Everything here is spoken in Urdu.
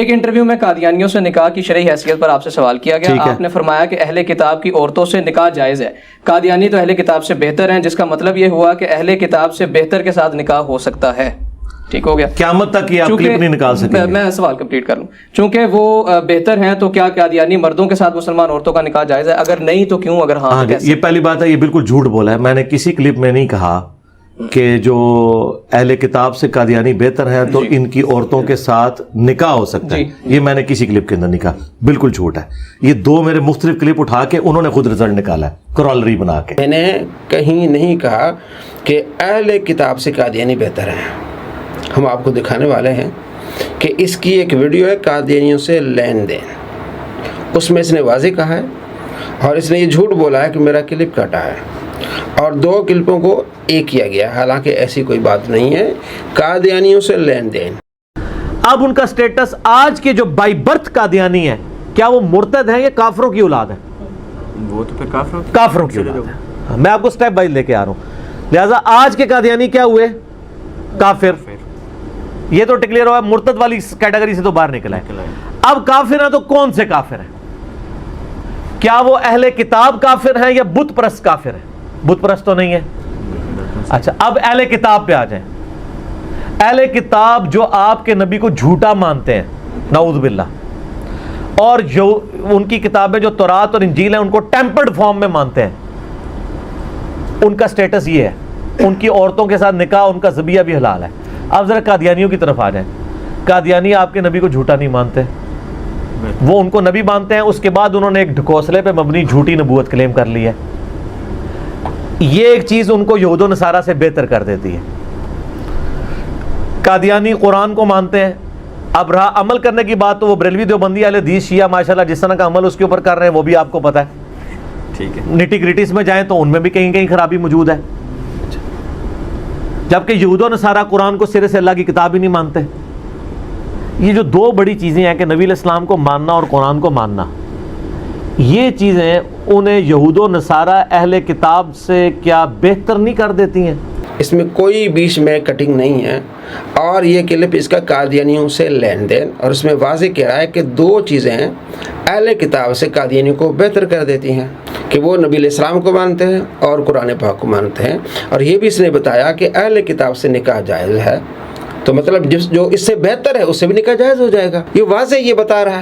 ایک انٹرویو میں قادیانیوں سے نکاح کی شرعی حیثیت پر آپ سے سوال کیا گیا. آپ نے فرمایا کہ اہل کتاب کی عورتوں سے نکاح جائز ہے. قادیانی تو اہل کتاب سے بہتر ہیں، جس کا مطلب یہ ہوا کہ اہل کتاب سے بہتر کے ساتھ نکاح ہو سکتا ہے. ٹھیک ہو گیا؟ قیامت تک یہ آپ کلپ نہیں نکال سکتے. میں سوال کمپلیٹ کر لوں. چونکہ وہ بہتر ہیں تو کیا قادیانی مردوں کے ساتھ مسلمان عورتوں کا نکاح جائز ہے؟ اگر نہیں تو کیوں؟ اگر ہاں تو کیسے؟ یہ پہلی بات ہے، یہ بالکل جھوٹ بولا ہے. میں نے کسی کلپ میں نہیں کہا کہ جو اہل کتاب سے قادیانی بہتر ہیں تو ان کی عورتوں کے ساتھ نکاح ہو سکتا ہے. یہ میں نے کسی کلپ کے اندر نہیں کہا، بالکل جھوٹ ہے. یہ دو میرے مختلف کلپ اٹھا کے انہوں نے خود رزلٹ نکالا ہے کرالری بنا کے. میں نے کہیں نہیں کہا کہ اہل کتاب سے قادیانی بہتر ہیں. ہم آپ کو دکھانے والے ہیں کہ اس کی ایک ویڈیو ہے قادیانیوں سے لین دین. اس میں اس نے واضح کہا ہے اور اس نے یہ جھوٹ بولا ہے کہ میرا کلپ کٹا ہے اور دو کلپوں کو ایک کیا گیا، حالانکہ ایسی کوئی بات نہیں ہے. قادیانیوں سے لین دین. اب ان کا سٹیٹس آج کے جو بائی برتھ قادیانی ہیں، کیا وہ مرتد ہیں یا کافروں کی اولاد ہے؟ وہ تو پھر کافروں کی اولاد ہے. میں آپ کو سٹیپ بائی لے کے آ رہا ہوں. لہٰذا آج کے قادیانی کیا ہوئے؟ کافر. یہ تو ڈکلیئر ہوا، مرتد والی کیٹیگری سے تو باہر نکلا ہے. اب کافر ہیں تو کون سے کافر ہیں؟ کیا وہ اہل کتاب کافر ہیں یا بت پرست کافر ہیں؟ بت پرست تو نہیں ہے. اچھا، اب اہل کتاب پہ آ جائیں. اہل کتاب جو آپ کے نبی کو جھوٹا مانتے ہیں، نعوذ باللہ، اور جو ان کی کتابیں جو تورات اور انجیل ہیں ان کو ٹیمپرڈ فارم میں مانتے ہیں، ان کا سٹیٹس یہ ہے. ان کی عورتوں کے ساتھ نکاح، ان کا ذبیحہ بھی حلال ہے. اب ذرا قادیانیوں کی طرف آ جائیں. قادیانی آپ کے نبی کو جھوٹا نہیں مانتے، وہ ان کو نبی مانتے ہیں. اس کے بعد انہوں نے ایک ڈھکوسلے پہ مبنی جھوٹی نبوت کلیم کر لی ہے. یہ ایک چیز ان کو یہود و نصارہ سے بہتر کر دیتی ہے. قادیانی قرآن کو مانتے ہیں. اب رہا عمل کرنے کی بات، تو وہ بریلوی دیوبندی اہل حدیث شیعہ ماشاءاللہ جس طرح کا عمل اس کے اوپر کر رہے ہیں وہ بھی آپ کو پتہ ہے. ٹھیک ہے. نٹی گریٹیز میں جائیں تو ان میں بھی کہیں کہیں خرابی موجود ہے. جبکہ یہود و نصارہ قرآن کو سرے سے اللہ کی کتاب ہی نہیں مانتے. یہ جو دو بڑی چیزیں ہیں کہ نبی علیہ السلام کو ماننا اور قرآن کو ماننا، یہ چیزیں انہیں یہود و نصارہ اہل کتاب سے کیا بہتر نہیں کر دیتی ہیں؟ اس میں کوئی بیچ میں کٹنگ نہیں ہے. اور یہ کلپ اس کا قادیانیوں سے لین دین، اور اس میں واضح کہہ رہا ہے کہ دو چیزیں ہیں اہل کتاب سے قادیانیوں کو بہتر کر دیتی ہیں، کہ وہ نبی علیہ السلام کو مانتے ہیں اور قرآن پاک کو مانتے ہیں. اور یہ بھی اس نے بتایا کہ اہل کتاب سے نکاح جائز ہے، تو مطلب جو اس سے بہتر ہے اس سے بھی نکاح جائز ہو جائے گا. یہ واضح یہ بتا رہا ہے.